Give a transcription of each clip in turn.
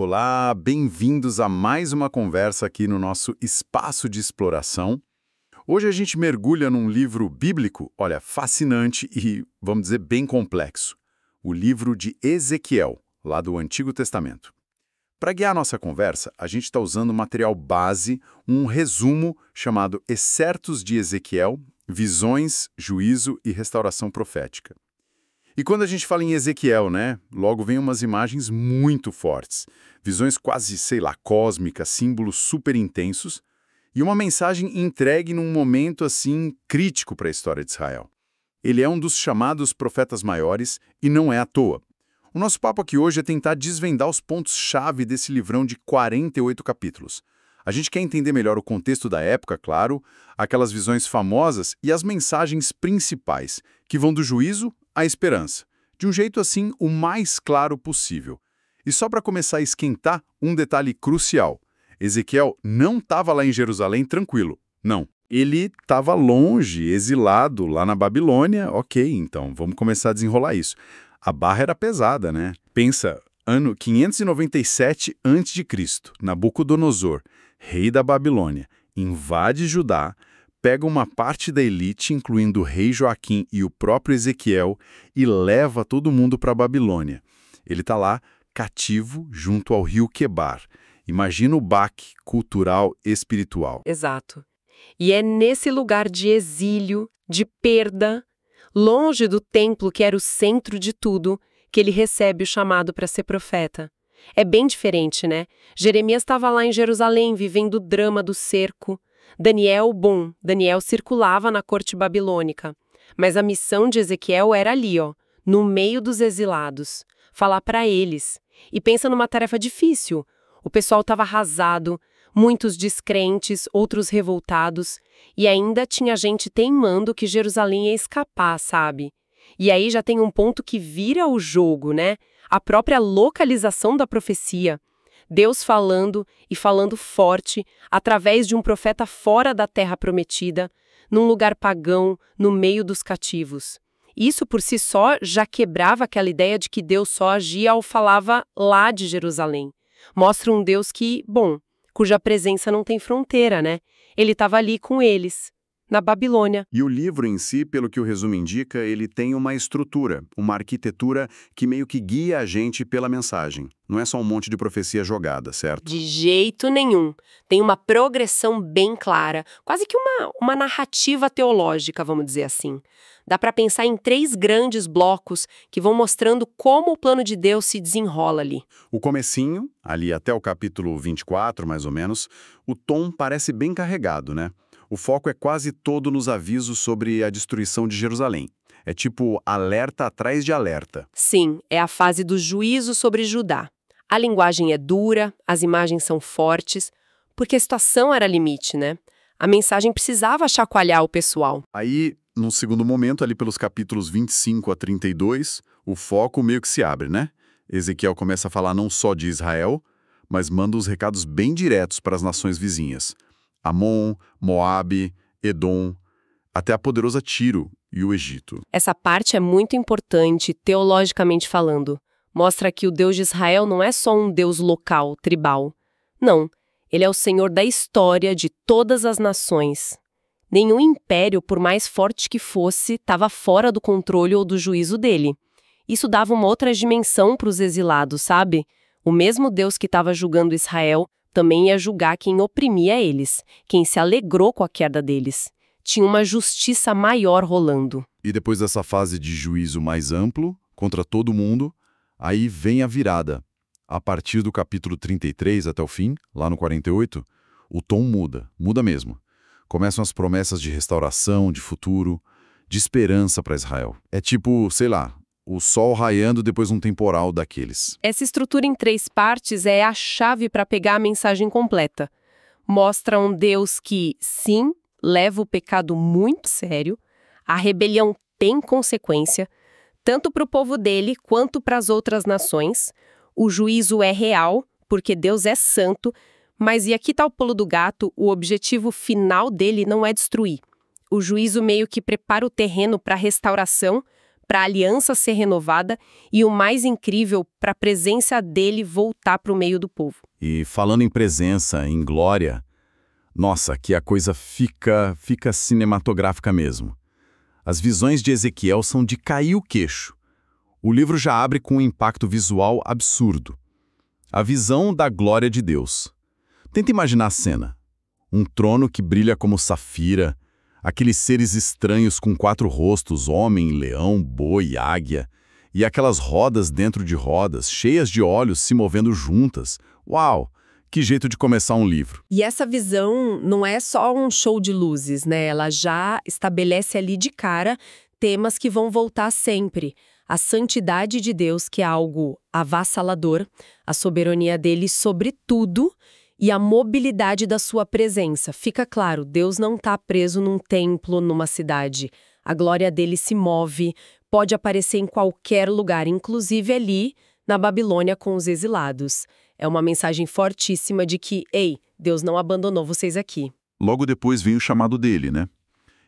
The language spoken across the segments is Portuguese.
Olá, bem-vindos a mais uma conversa aqui no nosso espaço de exploração. Hoje a gente mergulha num livro bíblico, olha, fascinante e, vamos dizer, bem complexo. O livro de Ezequiel, lá do Antigo Testamento. Para guiar a nossa conversa, a gente está usando material base, um resumo chamado Excertos de Ezequiel, Visões, Juízo e Restauração Profética. E quando a gente fala em Ezequiel, né, logo vem umas imagens muito fortes, visões quase, sei lá, cósmicas, símbolos super intensos, e uma mensagem entregue num momento, assim, crítico para a história de Israel. Ele é um dos chamados profetas maiores e não é à toa. O nosso papo aqui hoje é tentar desvendar os pontos-chave desse livrão de 48 capítulos. A gente quer entender melhor o contexto da época, claro, aquelas visões famosas e as mensagens principais, que vão do juízo à esperança, de um jeito assim o mais claro possível. E só para começar a esquentar, um detalhe crucial. Ezequiel não estava lá em Jerusalém tranquilo, não. Ele estava longe, exilado, lá na Babilônia. Ok, então, vamos começar a desenrolar isso. A barra era pesada, né? Pensa, ano 597 a.C., Nabucodonosor, rei da Babilônia, invade Judá, pega uma parte da elite, incluindo o rei Joaquim e o próprio Ezequiel, e leva todo mundo para a Babilônia. Ele está lá, cativo, junto ao rio Quebar. Imagina o baque cultural e espiritual. Exato. E é nesse lugar de exílio, de perda, longe do templo que era o centro de tudo, que ele recebe o chamado para ser profeta. É bem diferente, né? Jeremias estava lá em Jerusalém, vivendo o drama do cerco. Daniel circulava na corte babilônica. Mas a missão de Ezequiel era ali, ó, no meio dos exilados. Falar para eles. E pensa numa tarefa difícil. O pessoal estava arrasado, muitos descrentes, outros revoltados, e ainda tinha gente teimando que Jerusalém ia escapar, sabe? E aí já tem um ponto que vira o jogo, né? A própria localização da profecia. Deus falando e falando forte, através de um profeta fora da terra prometida, num lugar pagão, no meio dos cativos. Isso por si só já quebrava aquela ideia de que Deus só agia ao falava lá de Jerusalém. Mostra um Deus que, cuja presença não tem fronteira, né? Ele estava ali com eles, na Babilônia. E o livro em si, pelo que o resumo indica, ele tem uma estrutura, uma arquitetura que meio que guia a gente pela mensagem. Não é só um monte de profecia jogada, certo? De jeito nenhum. Tem uma progressão bem clara, quase que uma narrativa teológica, vamos dizer assim. Dá para pensar em 3 grandes blocos que vão mostrando como o plano de Deus se desenrola ali. O comecinho, ali até o capítulo 24, mais ou menos, o tom parece bem carregado, né? O foco é quase todo nos avisos sobre a destruição de Jerusalém. É tipo alerta atrás de alerta. Sim, é a fase do juízo sobre Judá. A linguagem é dura, as imagens são fortes, porque a situação era limite, né? A mensagem precisava chacoalhar o pessoal. Aí, num segundo momento, ali pelos capítulos 25 a 32, o foco meio que se abre, né? Ezequiel começa a falar não só de Israel, mas manda uns recados bem diretos para as nações vizinhas. Amon, Moabe, Edom, até a poderosa Tiro e o Egito. Essa parte é muito importante, teologicamente falando. Mostra que o Deus de Israel não é só um Deus local, tribal. Não, ele é o Senhor da história de todas as nações. Nenhum império, por mais forte que fosse, estava fora do controle ou do juízo dele. Isso dava uma outra dimensão para os exilados, sabe? O mesmo Deus que estava julgando Israel também ia julgar quem oprimia eles, quem se alegrou com a queda deles. Tinha uma justiça maior rolando. E depois dessa fase de juízo mais amplo, contra todo mundo, aí vem a virada. A partir do capítulo 33 até o fim, lá no 48, o tom muda mesmo. Começam as promessas de restauração, de futuro, de esperança para Israel. É tipo, sei lá, o sol raiando depois de um temporal daqueles. Essa estrutura em 3 partes é a chave para pegar a mensagem completa. Mostra um Deus que, sim, leva o pecado muito sério, a rebelião tem consequência, tanto para o povo dele quanto para as outras nações. O juízo é real, porque Deus é santo, mas e aqui está o pulo do gato, o objetivo final dele não é destruir. O juízo meio que prepara o terreno para a restauração, para a aliança ser renovada e, o mais incrível, para a presença dele voltar para o meio do povo. E falando em presença, em glória, nossa, que a coisa fica cinematográfica mesmo. As visões de Ezequiel são de cair o queixo. O livro já abre com um impacto visual absurdo. A visão da glória de Deus. Tenta imaginar a cena. Um trono que brilha como safira, aqueles seres estranhos com 4 rostos, homem, leão, boi, águia, e aquelas rodas dentro de rodas, cheias de olhos se movendo juntas. Uau! Que jeito de começar um livro. E essa visão não é só um show de luzes, né? Ela já estabelece ali de cara temas que vão voltar sempre. A santidade de Deus, que é algo avassalador, a soberania dele sobre tudo e a mobilidade da sua presença. Fica claro, Deus não está preso num templo, numa cidade. A glória dele se move, pode aparecer em qualquer lugar, inclusive ali na Babilônia com os exilados. É uma mensagem fortíssima de que, ei, Deus não abandonou vocês aqui. Logo depois vem o chamado dele, né?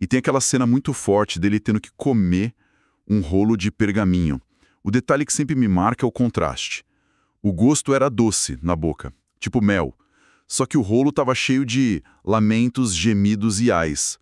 E tem aquela cena muito forte dele tendo que comer um rolo de pergaminho. O detalhe que sempre me marca é o contraste. O gosto era doce na boca, tipo mel. Só que o rolo estava cheio de lamentos, gemidos e ais.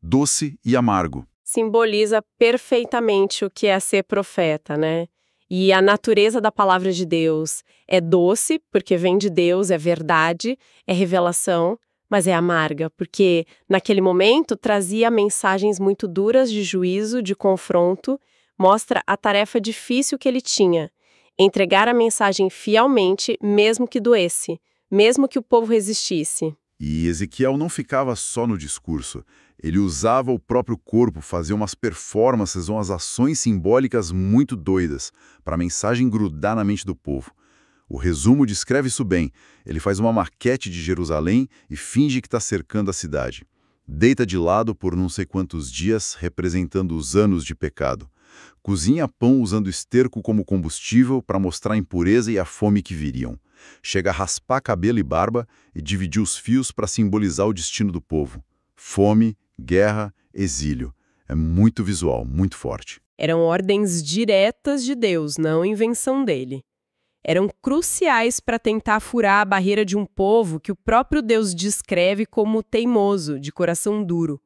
Doce e amargo. Simboliza perfeitamente o que é ser profeta, né? E a natureza da palavra de Deus é doce, porque vem de Deus, é verdade, é revelação, mas é amarga, porque naquele momento trazia mensagens muito duras de juízo, de confronto, mostra a tarefa difícil que ele tinha, entregar a mensagem fielmente, mesmo que doesse, mesmo que o povo resistisse. E Ezequiel não ficava só no discurso. Ele usava o próprio corpo, fazia umas performances, umas ações simbólicas muito doidas, para a mensagem grudar na mente do povo. O resumo descreve isso bem. Ele faz uma maquete de Jerusalém e finge que está cercando a cidade. Deita de lado por não sei quantos dias, representando os anos de pecado. Cozinha pão usando esterco como combustível para mostrar a impureza e a fome que viriam. Chega a raspar cabelo e barba e dividir os fios para simbolizar o destino do povo. Fome, guerra, exílio. É muito visual, muito forte. Eram ordens diretas de Deus, não invenção dele. Eram cruciais para tentar furar a barreira de um povo que o próprio Deus descreve como teimoso, de coração duro.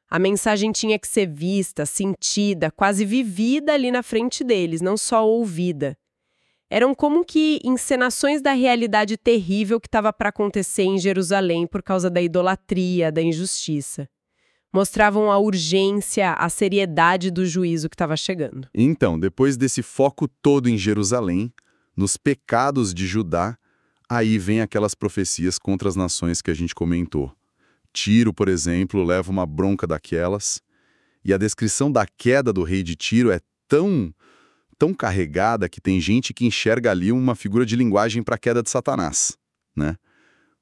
A mensagem tinha que ser vista, sentida, quase vivida ali na frente deles, não só ouvida. Eram como que encenações da realidade terrível que estava para acontecer em Jerusalém por causa da idolatria, da injustiça. Mostravam a urgência, a seriedade do juízo que estava chegando. Então, depois desse foco todo em Jerusalém, nos pecados de Judá, aí vem aquelas profecias contra as nações que a gente comentou. Tiro, por exemplo, leva uma bronca daquelas, e a descrição da queda do rei de Tiro é tão carregada que tem gente que enxerga ali uma figura de linguagem para a queda de Satanás, né?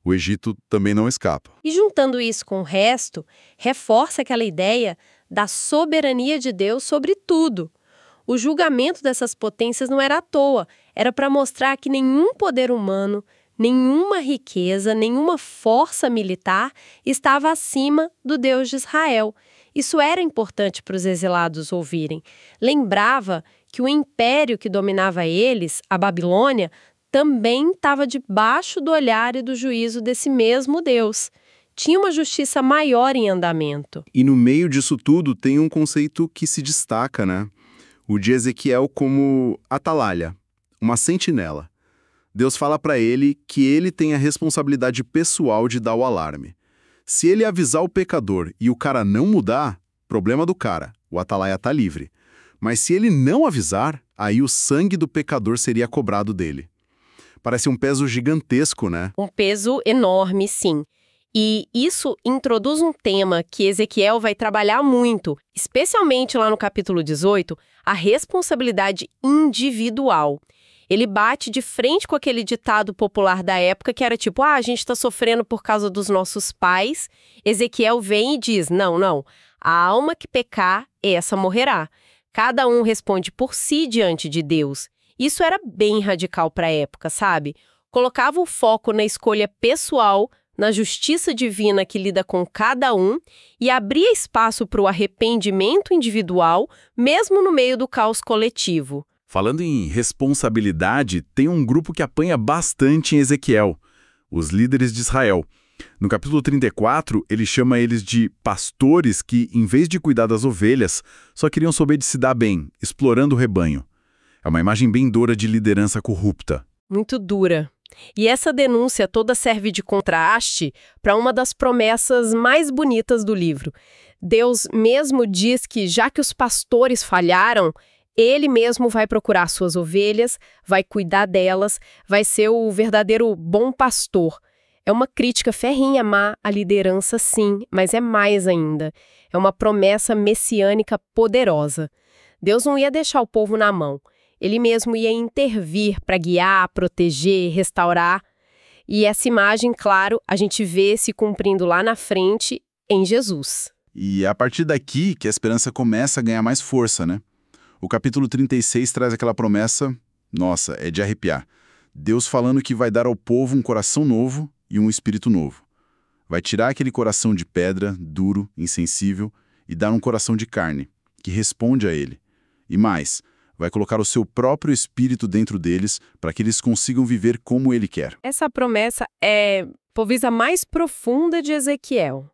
O Egito também não escapa. E juntando isso com o resto, reforça aquela ideia da soberania de Deus sobre tudo. O julgamento dessas potências não era à toa, era para mostrar que nenhum poder humano, nenhuma riqueza, nenhuma força militar estava acima do Deus de Israel. Isso era importante para os exilados ouvirem. Lembrava que o império que dominava eles, a Babilônia, também estava debaixo do olhar e do juízo desse mesmo Deus. Tinha uma justiça maior em andamento. E no meio disso tudo tem um conceito que se destaca, né? O de Ezequiel como atalaia, uma sentinela. Deus fala para ele que ele tem a responsabilidade pessoal de dar o alarme. Se ele avisar o pecador e o cara não mudar, problema do cara, o atalaia está livre. Mas se ele não avisar, aí o sangue do pecador seria cobrado dele. Parece um peso gigantesco, né? Um peso enorme, sim. E isso introduz um tema que Ezequiel vai trabalhar muito, especialmente lá no capítulo 18, a responsabilidade individual. Ele bate de frente com aquele ditado popular da época que era tipo, a gente está sofrendo por causa dos nossos pais. Ezequiel vem e diz, não, a alma que pecar, essa morrerá. Cada um responde por si diante de Deus. Isso era bem radical para a época, sabe? Colocava o foco na escolha pessoal na justiça divina que lida com cada um e abria espaço para o arrependimento individual, mesmo no meio do caos coletivo. Falando em responsabilidade, tem um grupo que apanha bastante em Ezequiel, os líderes de Israel. No capítulo 34, ele chama eles de pastores que, em vez de cuidar das ovelhas, só queriam saber de se dar bem, explorando o rebanho. É uma imagem bem dura de liderança corrupta. Muito dura. E essa denúncia toda serve de contraste para uma das promessas mais bonitas do livro. Deus mesmo diz que, já que os pastores falharam, Ele mesmo vai procurar suas ovelhas, vai cuidar delas, vai ser o verdadeiro bom pastor. É uma crítica ferrenha má à liderança, sim, mas é mais ainda. É uma promessa messiânica poderosa. Deus não ia deixar o povo na mão. Ele mesmo ia intervir para guiar, proteger, restaurar. E essa imagem, claro, a gente vê se cumprindo lá na frente em Jesus. E é a partir daqui que a esperança começa a ganhar mais força, né? O capítulo 36 traz aquela promessa, nossa, é de arrepiar. Deus falando que vai dar ao povo um coração novo e um espírito novo. Vai tirar aquele coração de pedra, duro, insensível, e dar um coração de carne, que responde a ele. E mais, vai colocar o seu próprio espírito dentro deles para que eles consigam viver como ele quer. Essa promessa é talvez a mais profunda de Ezequiel.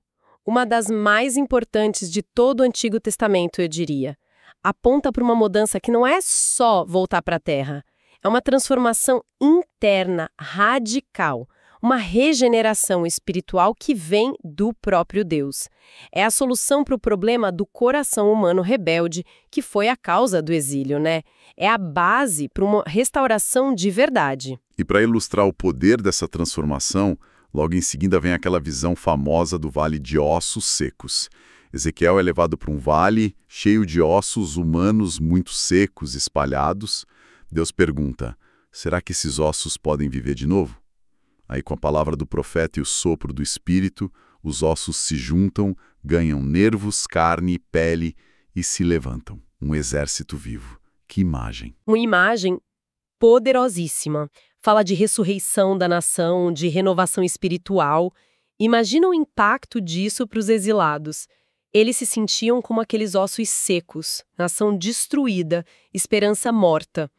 Uma das mais importantes de todo o Antigo Testamento, eu diria. Aponta para uma mudança que não é só voltar para a terra. É uma transformação interna, radical. Uma regeneração espiritual que vem do próprio Deus. É a solução para o problema do coração humano rebelde, que foi a causa do exílio, né? É a base para uma restauração de verdade. E para ilustrar o poder dessa transformação, logo em seguida vem aquela visão famosa do vale de ossos secos. Ezequiel é levado para um vale cheio de ossos humanos muito secos, espalhados. Deus pergunta, será que esses ossos podem viver de novo? Aí, com a palavra do profeta e o sopro do Espírito, os ossos se juntam, ganham nervos, carne e pele e se levantam. Um exército vivo. Que imagem! Uma imagem poderosíssima. Fala de ressurreição da nação, de renovação espiritual. Imagina o impacto disso para os exilados. Eles se sentiam como aqueles ossos secos, nação destruída, esperança morta.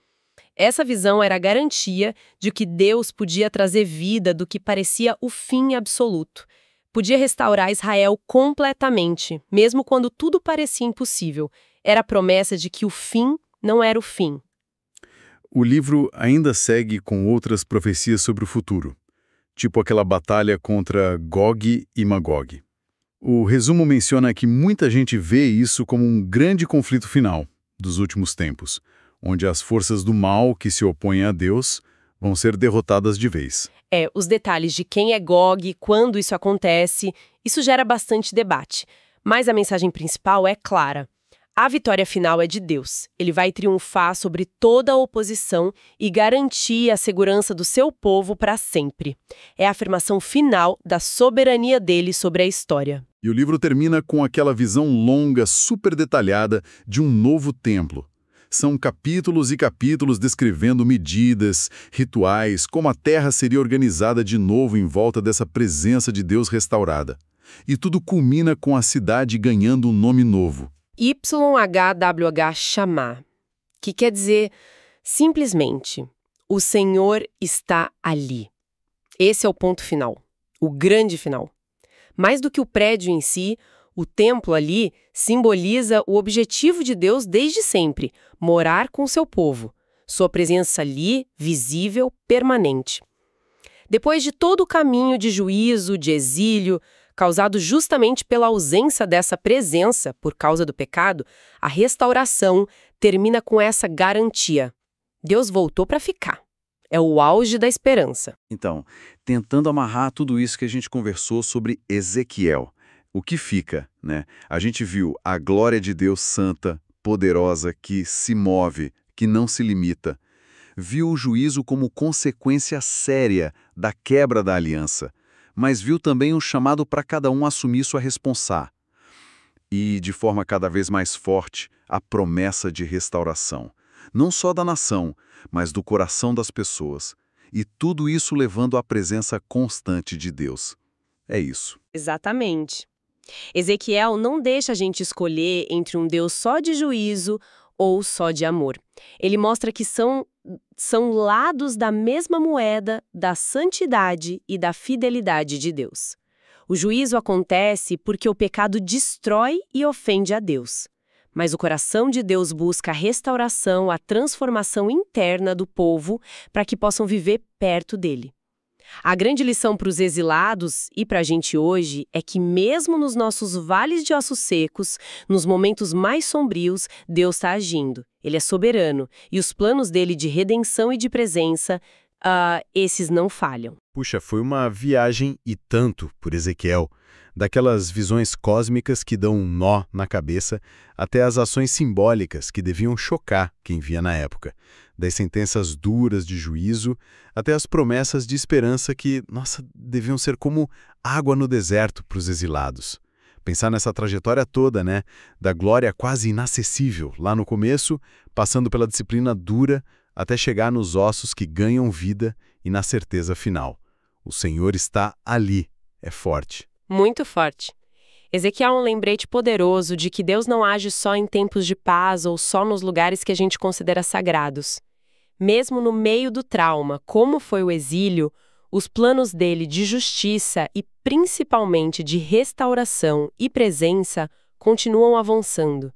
Essa visão era a garantia de que Deus podia trazer vida do que parecia o fim absoluto. Podia restaurar Israel completamente, mesmo quando tudo parecia impossível. Era a promessa de que o fim não era o fim. O livro ainda segue com outras profecias sobre o futuro, tipo aquela batalha contra Gog e Magog. O resumo menciona que muita gente vê isso como um grande conflito final dos últimos tempos, onde as forças do mal que se opõem a Deus vão ser derrotadas de vez. Os detalhes de quem é Gog, quando isso acontece, isso gera bastante debate. Mas a mensagem principal é clara. A vitória final é de Deus. Ele vai triunfar sobre toda a oposição e garantir a segurança do seu povo para sempre. É a afirmação final da soberania dele sobre a história. E o livro termina com aquela visão longa, super detalhada de um novo templo. São capítulos e capítulos descrevendo medidas, rituais, como a terra seria organizada de novo em volta dessa presença de Deus restaurada. E tudo culmina com a cidade ganhando um nome novo. YHWH Shammah, que quer dizer, simplesmente, o Senhor está ali. Esse é o ponto final, o grande final. Mais do que o prédio em si, o templo ali simboliza o objetivo de Deus desde sempre, morar com seu povo. Sua presença ali, visível, permanente. Depois de todo o caminho de juízo, de exílio, causado justamente pela ausência dessa presença por causa do pecado, a restauração termina com essa garantia. Deus voltou para ficar. É o auge da esperança. Então, tentando amarrar tudo isso que a gente conversou sobre Ezequiel, o que fica, né? A gente viu a glória de Deus santa, poderosa, que se move, que não se limita. Viu o juízo como consequência séria da quebra da aliança, mas viu também um chamado para cada um assumir sua responsa. E, de forma cada vez mais forte, a promessa de restauração. Não só da nação, mas do coração das pessoas. E tudo isso levando à presença constante de Deus. É isso. Exatamente. Ezequiel não deixa a gente escolher entre um Deus só de juízo ou só de amor. Ele mostra que são lados da mesma moeda da santidade e da fidelidade de Deus. O juízo acontece porque o pecado destrói e ofende a Deus. Mas o coração de Deus busca a restauração, a transformação interna do povo para que possam viver perto dele. A grande lição para os exilados e para a gente hoje é que mesmo nos nossos vales de ossos secos, nos momentos mais sombrios, Deus está agindo. Ele é soberano e os planos dele de redenção e de presença, esses não falham. Puxa, foi uma viagem e tanto por Ezequiel. Daquelas visões cósmicas que dão um nó na cabeça, até as ações simbólicas que deviam chocar quem via na época. Das sentenças duras de juízo, até as promessas de esperança que, nossa, deviam ser como água no deserto para os exilados. Pensar nessa trajetória toda, né? Da glória quase inacessível lá no começo, passando pela disciplina dura, até chegar nos ossos que ganham vida e na certeza final. O Senhor está ali, é forte. Muito forte. Ezequiel é um lembrete poderoso de que Deus não age só em tempos de paz ou só nos lugares que a gente considera sagrados. Mesmo no meio do trauma, como foi o exílio, os planos dele de justiça e principalmente de restauração e presença continuam avançando.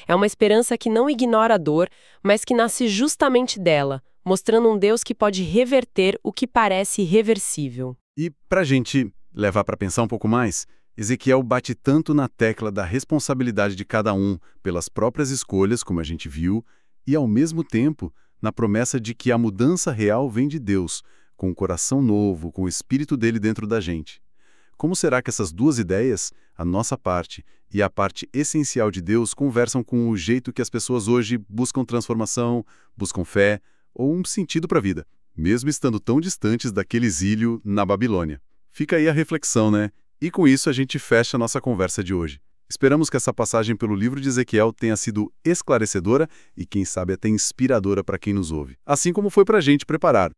É uma esperança que não ignora a dor, mas que nasce justamente dela, mostrando um Deus que pode reverter o que parece irreversível. E para a gente levar para pensar um pouco mais, Ezequiel bate tanto na tecla da responsabilidade de cada um pelas próprias escolhas, como a gente viu, e ao mesmo tempo na promessa de que a mudança real vem de Deus, com um coração novo, com o espírito dele dentro da gente. Como será que essas duas ideias, a nossa parte e a parte essencial de Deus, conversam com o jeito que as pessoas hoje buscam transformação, buscam fé ou um sentido para a vida, mesmo estando tão distantes daquele exílio na Babilônia? Fica aí a reflexão, né? E com isso a gente fecha a nossa conversa de hoje. Esperamos que essa passagem pelo livro de Ezequiel tenha sido esclarecedora e, quem sabe, até inspiradora para quem nos ouve. Assim como foi para a gente preparar.